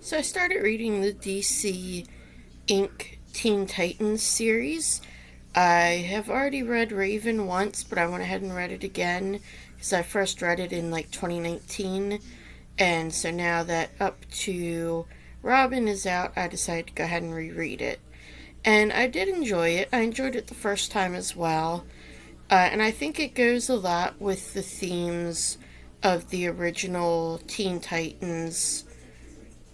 So I started reading the DC Inc. Teen Titans series. I have already read Raven once, but I went ahead and read it again because I first read it in like 2019. And so now that Up to Robin is out, I decided to go ahead and reread it. And I did enjoy it. I enjoyed it the first time as well. And I think it goes a lot with the themes of the original Teen Titans,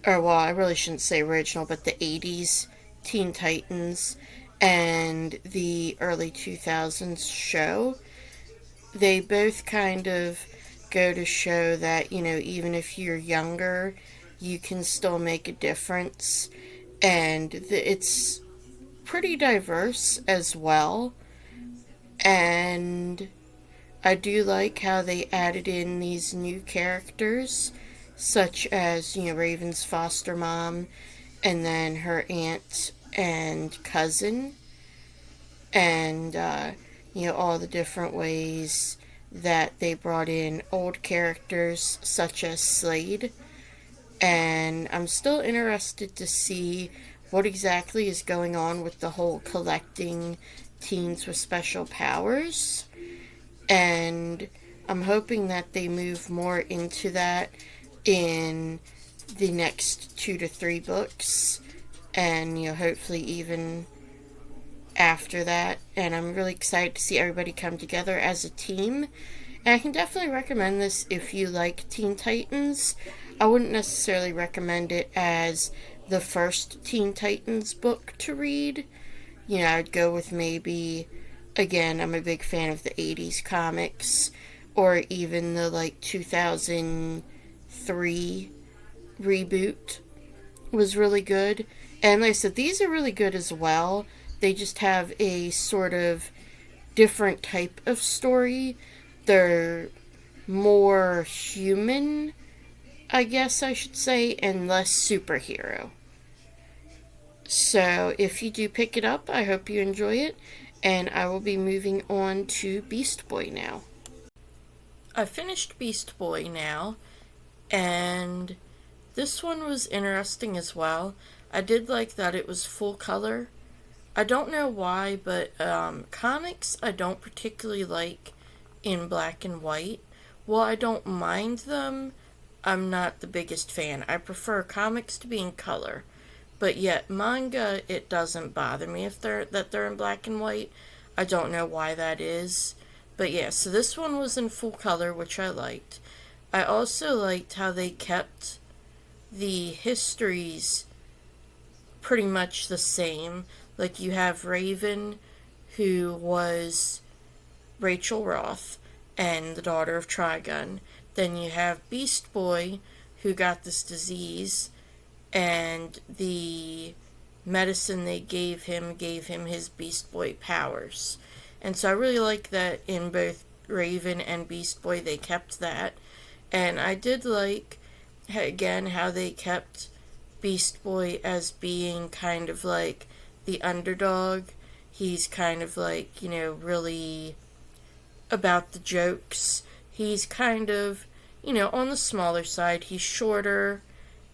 or well, I really shouldn't say original, but the 80s Teen Titans and the early 2000s show. They both kind of go to show that, even if you're younger, you can still make a difference. And it's pretty diverse as well. And I do like how they added in these new characters, such as, Raven's foster mom, and then her aunt and cousin, and, all the different ways that they brought in old characters, such as Slade. And I'm still interested to see what exactly is going on with the whole collecting teens with special powers. And I'm hoping that they move more into that in the next 2 to 3 books, and hopefully even after that. And I'm really excited to see everybody come together as a team. And I can definitely recommend this if you like Teen Titans. I wouldn't necessarily recommend it as the first Teen Titans book to read. I'd go with maybe, again, I'm a big fan of the 80s comics, or even the 2003 reboot was really good. And like I said, these are really good as well. They just have a sort of different type of story. They're more human, I guess I should say, and less superhero. So if you do pick it up, I hope you enjoy it, and I will be moving on to Beast Boy now. I finished Beast Boy now, and this one was interesting as well. I did like that it was full color. I don't know why, but comics I don't particularly like in black and white. While I don't mind them, I'm not the biggest fan. I prefer comics to be in color. But yet manga, it doesn't bother me if they're in black and white. I don't know why that is. But yeah, so this one was in full color, which I liked. I also liked how they kept the histories pretty much the same. Like, you have Raven, who was Rachel Roth and the daughter of Trigun. Then you have Beast Boy, who got this disease, and the medicine they gave him his Beast Boy powers. And so I really like that in both Raven and Beast Boy they kept that. And I did like, again, how they kept Beast Boy as being kind of like the underdog. He's kind of like, really about the jokes. He's kind of, on the smaller side. He's shorter,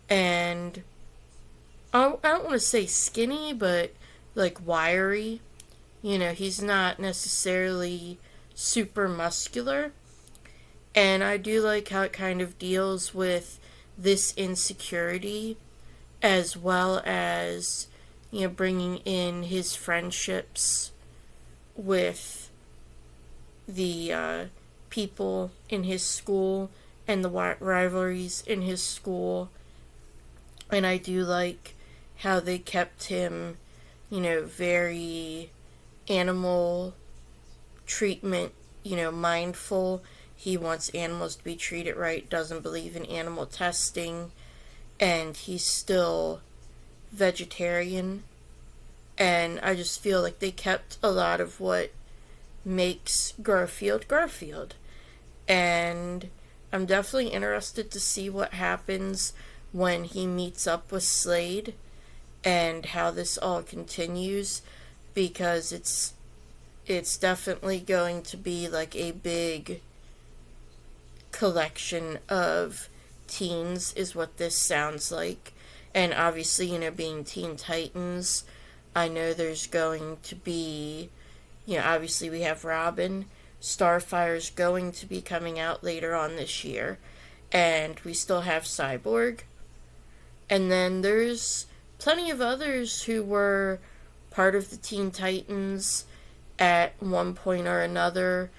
and I don't want to say skinny, but like wiry. He's not necessarily super muscular. And I do like how it kind of deals with this insecurity, as well as, bringing in his friendships with the people in his school and the rivalries in his school. And I do like how they kept him, very animal treatment, mindful. He wants animals to be treated right, doesn't believe in animal testing, and he's still vegetarian. And I just feel like they kept a lot of what makes Garfield. And I'm definitely interested to see what happens when he meets up with Slade and how this all continues, because it's definitely going to be like a big collection of teens is what this sounds like. And obviously, being Teen Titans, I know there's going to be, obviously we have Robin. Starfire's going to be coming out later on this year. And we still have Cyborg. And then there's plenty of others who were part of the Teen Titans at one point or another,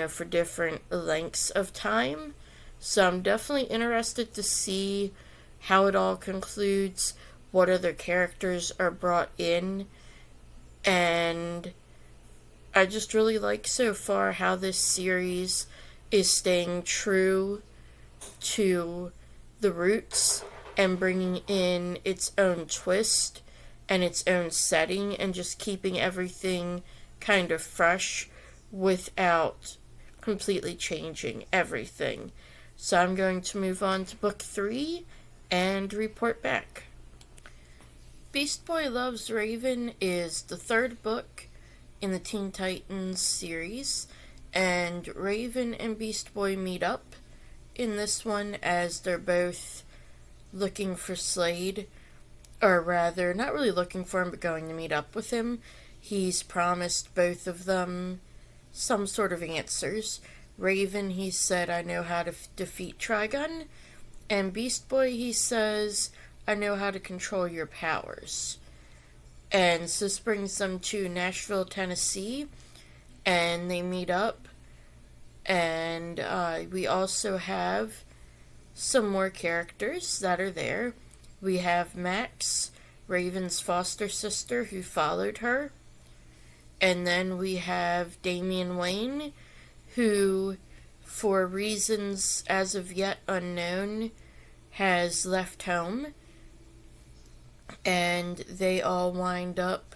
for different lengths of time. So I'm definitely interested to see how it all concludes, what other characters are brought in, and I just really like so far how this series is staying true to the roots and bringing in its own twist and its own setting and just keeping everything kind of fresh without completely changing everything. So I'm going to move on to book 3 and report back. Beast Boy Loves Raven is the third book in the Teen Titans series, and Raven and Beast Boy meet up in this one as they're both looking for Slade, or rather, not really looking for him, but going to meet up with him. He's promised both of them some sort of answers. Raven, he said, I know how to defeat Trigun. And Beast Boy, he says, I know how to control your powers. And so this brings them to Nashville, Tennessee. And they meet up. And we also have some more characters that are there. We have Max, Raven's foster sister, who followed her. And then we have Damian Wayne, who, for reasons as of yet unknown, has left home. And they all wind up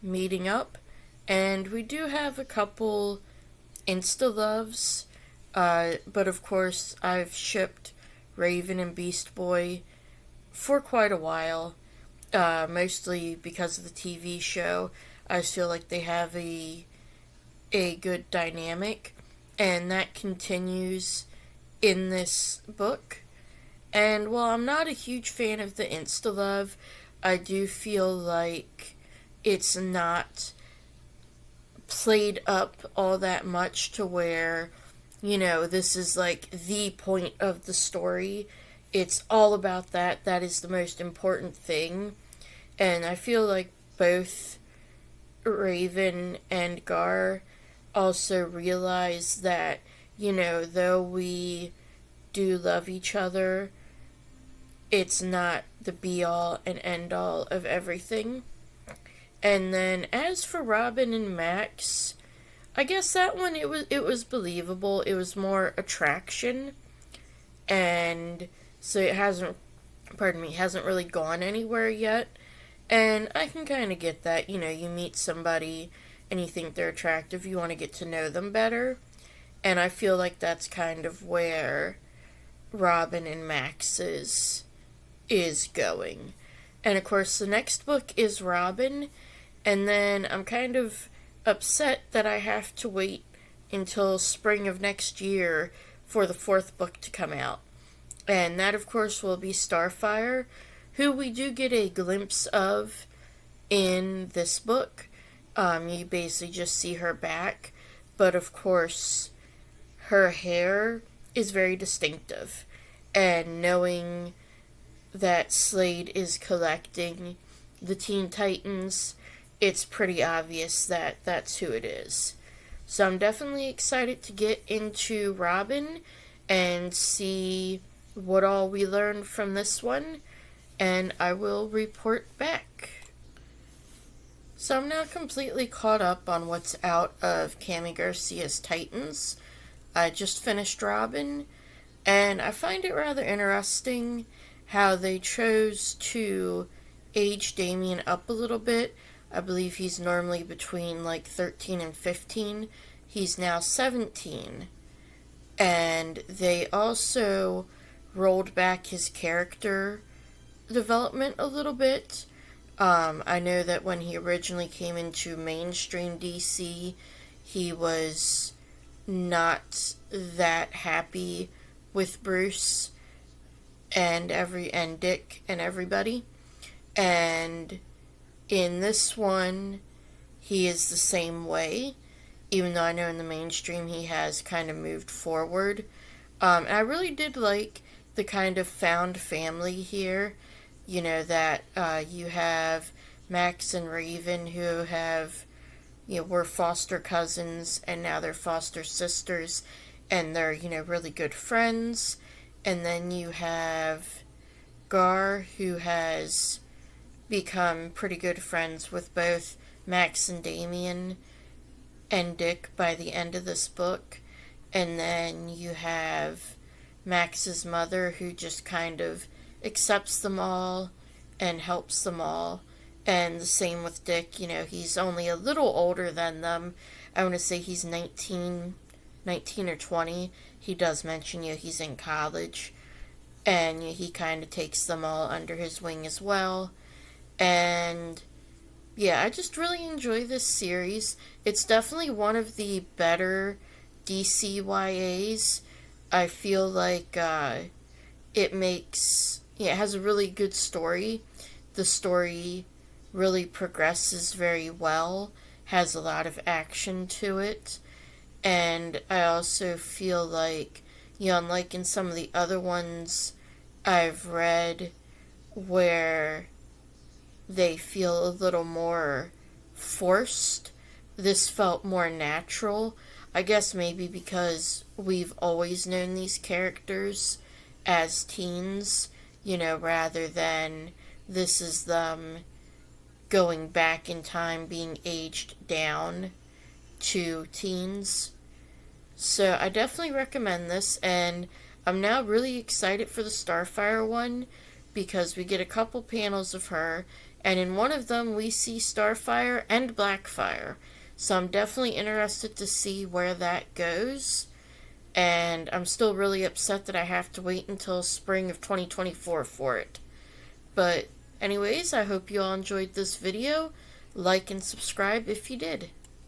meeting up. And we do have a couple insta-loves. But of course, I've shipped Raven and Beast Boy for quite a while. Mostly because of the TV show. I feel like they have a good dynamic, and that continues in this book. And while I'm not a huge fan of the insta-love, I do feel like it's not played up all that much to where, this is like the point of the story. It's all about that. That is the most important thing. And I feel like both Raven and Gar also realize that, though we do love each other, it's not the be-all and end-all of everything. And then as for Robin and Max, I guess that one, it was believable. It was more attraction. And so it hasn't really gone anywhere yet. And I can kind of get that, you meet somebody and you think they're attractive, you want to get to know them better. And I feel like that's kind of where Robin and Max is going. And of course, the next book is Robin, and then I'm kind of upset that I have to wait until spring of next year for the fourth book to come out. And that, of course, will be Starfire, who we do get a glimpse of in this book. You basically just see her back, but of course, her hair is very distinctive. And knowing that Slade is collecting the Teen Titans, it's pretty obvious that that's who it is. So I'm definitely excited to get into Robin and see what all we learned from this one, and I will report back. So I'm now completely caught up on what's out of Cami Garcia's Titans. I just finished Robin, and I find it rather interesting how they chose to age Damian up a little bit. I believe he's normally between like 13 and 15. He's now 17. And they also rolled back his character development a little bit. I know that when he originally came into mainstream DC, he was not that happy with Bruce. and Dick and everybody. And in this one, he is the same way, even though I know in the mainstream he has kind of moved forward. And I really did like the kind of found family here. You know, that you have Max and Raven, who have, were foster cousins, and now they're foster sisters, and they're, really good friends. And then you have Gar, who has become pretty good friends with both Max and Damien and Dick by the end of this book. And then you have Max's mother, who just kind of accepts them all and helps them all. And the same with Dick, he's only a little older than them. I want to say he's 19 or 20. He does mention, he's in college. And he kind of takes them all under his wing as well. And yeah, I just really enjoy this series. It's definitely one of the better DCYAs. I feel like it has a really good story. The story really progresses very well, has a lot of action to it. And I also feel like, unlike in some of the other ones I've read where they feel a little more forced, this felt more natural. I guess maybe because we've always known these characters as teens, rather than this is them going back in time, being aged down to teens. So I definitely recommend this, and I'm now really excited for the Starfire one because we get a couple panels of her, and in one of them we see Starfire and Blackfire. So I'm definitely interested to see where that goes. And I'm still really upset that I have to wait until spring of 2024 for it. But anyways, I hope you all enjoyed this video. Like and subscribe if you did.